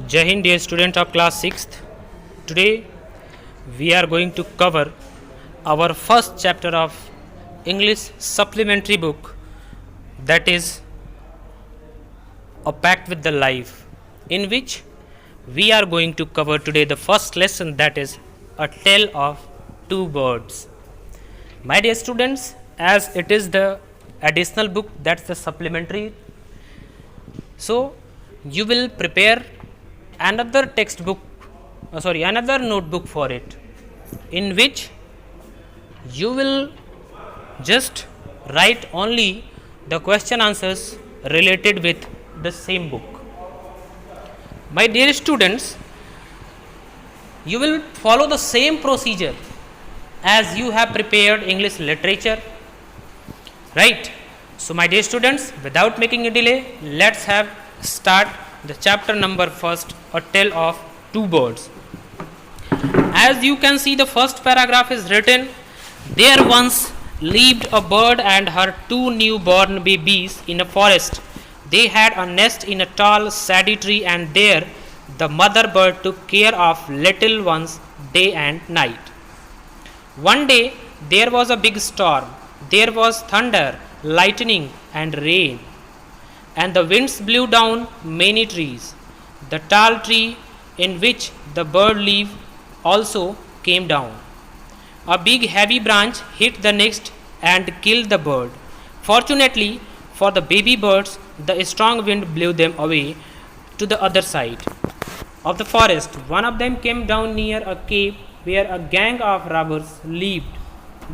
Jai Hind, dear student of class 6th. Today we are going to cover our first chapter of English supplementary book, that is A Pact with the Life, in which we are going to cover today the first lesson, that is A Tale of Two Birds. My dear students, as it is the additional book, that's the supplementary, so you will prepare another textbook, another notebook for it, in which you will just write only the question answers related with the same book. My dear students, you will follow the same procedure as you have prepared English literature, right? So my dear students, without making a delay, let's have start the chapter number first, A Tale of Two Birds. As you can see, the first paragraph is written, there once lived a bird and her two newborn babies in a forest. They had a nest in a tall shady tree, and there the mother bird took care of little ones day and night. One day there was a big storm. There was thunder, lightning and rain, and the winds blew down many trees. The tall tree in which the bird lived also came down. A big heavy branch hit the nest and killed the bird. Fortunately for the baby birds, the strong wind blew them away to the other side of the forest. One of them came down near a cave where a gang of robbers lived.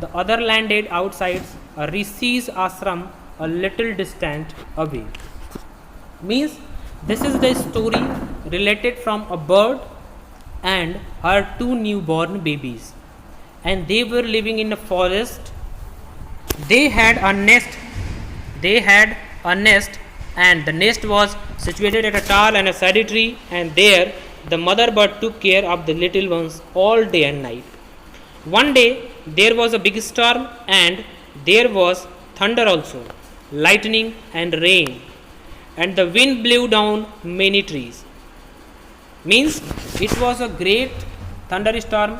The other landed outside a Rishi's ashram a little distant away. Means this is the story related from a bird and her two newborn babies, and they were living in a forest. They had a nest and the nest was situated at a tall and a shady tree, and there the mother bird took care of the little ones all day and night. One day there was a big storm, and there was thunder also, lightning and rain, and the wind blew down many trees. Means it was a great thunderstorm.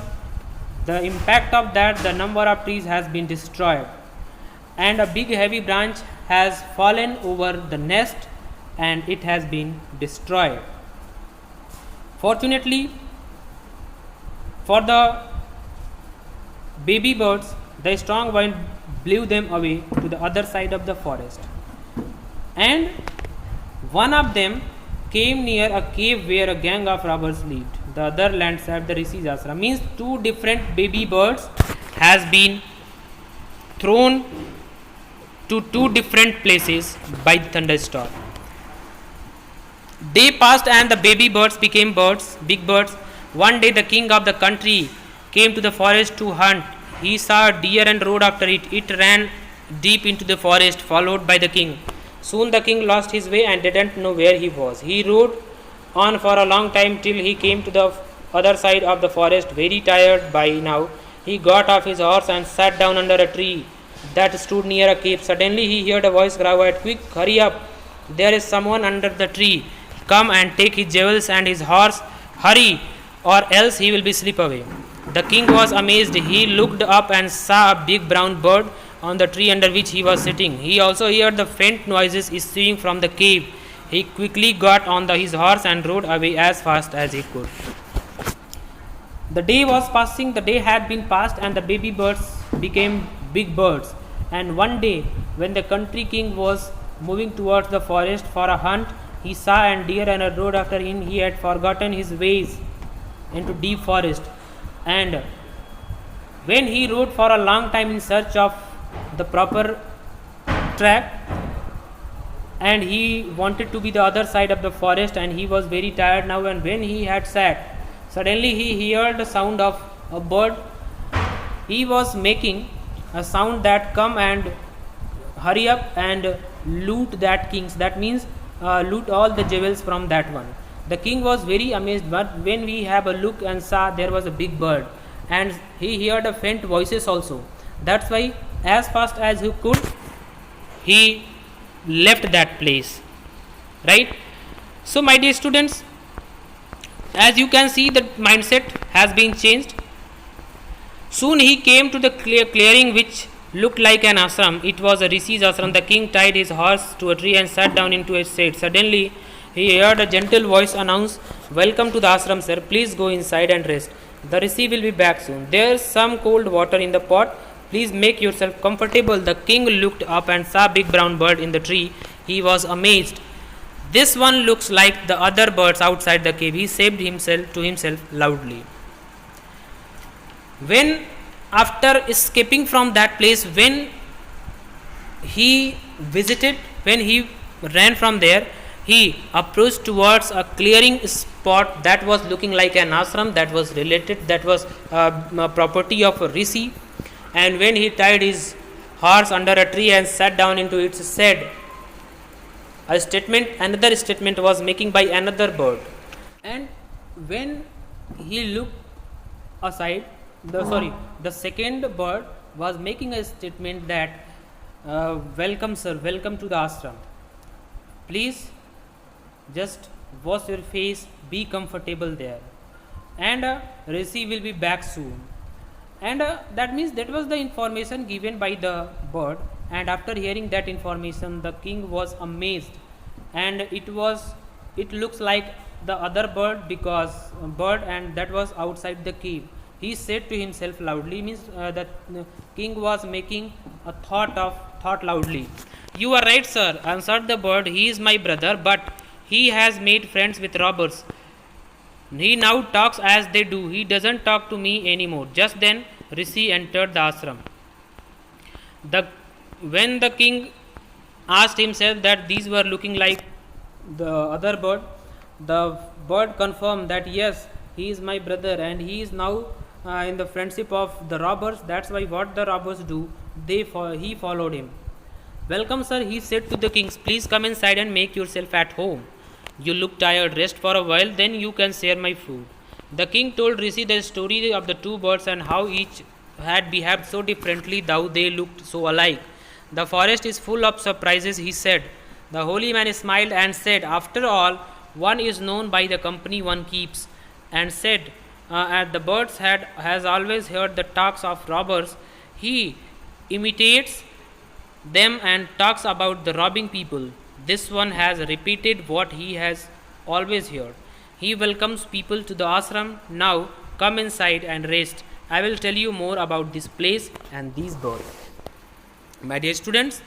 The impact of that, the number of trees has been destroyed, and a big heavy branch has fallen over the nest and it has been destroyed. Fortunately for the baby birds, the strong wind blew them away to the other side of the forest, and one of them came near a cave where a gang of robbers lived. The other lands at the Rishi's ashram. Means two different baby birds has been thrown to two different places by thunderstorm. Day passed and the baby birds became birds, big birds. One day the king of the country came to the forest to hunt. He saw a deer and rode after it. It ran deep into the forest, followed by the king. Soon the king lost his way and didn't know where he was. He rode on for a long time till he came to the other side of the forest. Very tired by now, he got off his horse and sat down under a tree that stood near a cave. Suddenly he heard a voice cry out, "Quick, hurry up! There is someone under the tree. Come and take his jewels and his horse. Hurry, or else he will be slip away." The king was amazed. He looked up and saw a big brown bird on the tree under which he was sitting. He also heard the faint noises issuing from the cave. He quickly got on his horse and rode away as fast as he could. The day was passing. The day had been passed, and the baby birds became big birds. And one day, when the country king was moving towards the forest for a hunt, he saw a deer and rode after him. He had forgotten his ways into deep forest, and when he rode for a long time in search of the proper track, and he wanted to be the other side of the forest, and he was very tired now, and when he had sat, suddenly he heard the sound of a bird. He was making a sound that come and hurry up and loot that king's, that means loot all the jewels from that one. The king was very amazed, but when we have a look and saw, there was a big bird, and he heard a faint voices also. That's why as fast as he could, he left that place, right? So my dear students, As you can see, the mindset has been changed. Soon he came to the clearing which looked like an ashram. It was a rishi's ashram. The king tied his horse to a tree and sat down into its shade. Suddenly he heard a gentle voice announce, "Welcome to the ashram, sir. Please go inside and rest. The rishi will be back soon. There's some cold water in the pot. Please make yourself comfortable." The king looked up and saw a big brown bird in the tree. He was amazed. "This one looks like the other birds outside the cave," he said to himself loudly. When, after escaping from that place, when he when he ran from there, he approached towards a clearing spot that was looking like an ashram, that was related, that was a property of a rishi. And when he tied his horse under a tree and sat down into it, said another statement was making by another bird. And when he looked aside, the second bird was making a statement that, "Welcome, sir, welcome to the ashram. Please just wash your face, be comfortable there, and rishi will be back soon." And that means that was the information given by the bird. And after hearing that information, the king was amazed, and it looks like the other bird, because and that was outside the cave. He said to himself loudly, means that king was making a thought loudly. "You are right, sir," answered the bird. "He is my brother, but he has made friends with robbers. He now talks as they do. He doesn't talk to me anymore." Just then rishi entered the ashram. When the king asked himself that these were looking like the other bird, the bird confirmed that yes, he is my brother, and he is now in the friendship of the robbers. That's why what the robbers do, he followed him. "Welcome, sir," he said to the king. "Please come inside and make yourself at home. You look tired. Rest for a while, then you can share my food." The king told rishi the story of the two birds and how each had behaved so differently, though they looked so alike. "The forest is full of surprises," he said. The holy man smiled and said, "After all, one is known by the company one keeps," and said, "The birds has always heard the talks of robbers. He imitates them and talks about the robbing people. This one has repeated what he has always heard. He welcomes people to the ashram. Now come inside and rest. I will tell you more about this place and these birds." My dear students,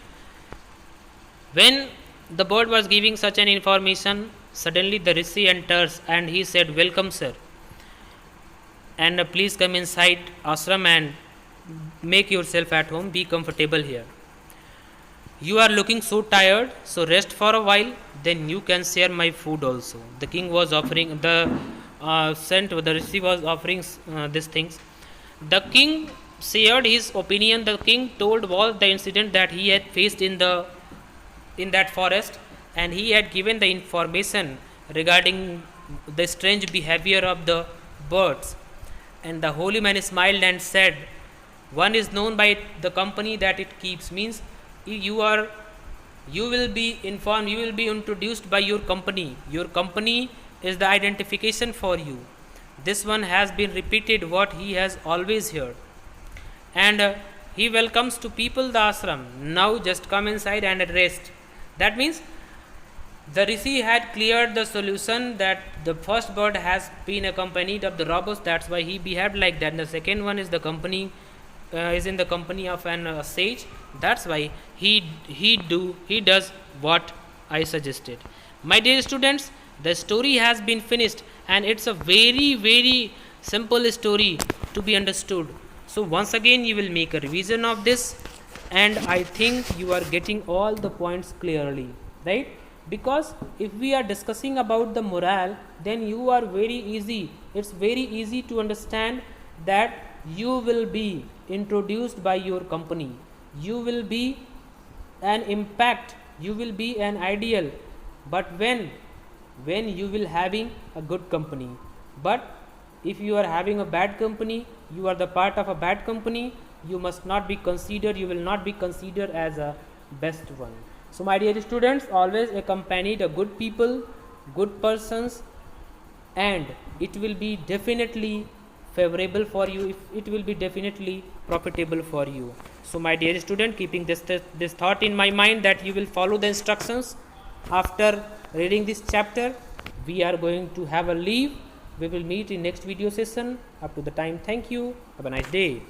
when the bird was giving such an information, suddenly the rishi enters and he said, "Welcome, sir, and please come inside ashram and make yourself at home. Be comfortable here. You are looking so tired, so rest for a while, then you can share my food also." The king was offering the rishi was offering these things. The king shared his opinion. The king told all the incident that he had faced in that forest, and he had given the information regarding the strange behavior of the birds. And the holy man smiled and said, "One is known by the company that it keeps," means you will be informed, you will be introduced by your company. Your company is the identification for you. This one has been repeated what he has always heard, and he welcomes to people the ashram. Now just come inside and rest. That means the rishi had cleared the solution that the first bird has been accompanied of the robbers. That's why he behaved like that. And the second one is the company is in the company of an sage. That's why he does what I suggested. My dear students, the story has been finished, and it's a very very simple story to be understood. So once again you will make a revision of this, and I think you are getting all the points clearly, right? Because if we are discussing about the morale, then you are it's very easy to understand that you will be introduced by your company. You will be an impact, you will be an ideal, but when you will having a good company. But if you are having a bad company, you are the part of a bad company, you must not be considered, you will not be considered as a best one. So my dear students, always accompany the good people, good persons, and it will be definitely favorable for you, it will be definitely profitable for you. So my dear student, keeping this thought in my mind that you will follow the instructions after reading this chapter, we are going to have a leave. We will meet in next video session. Up to the time, thank you, have a nice day.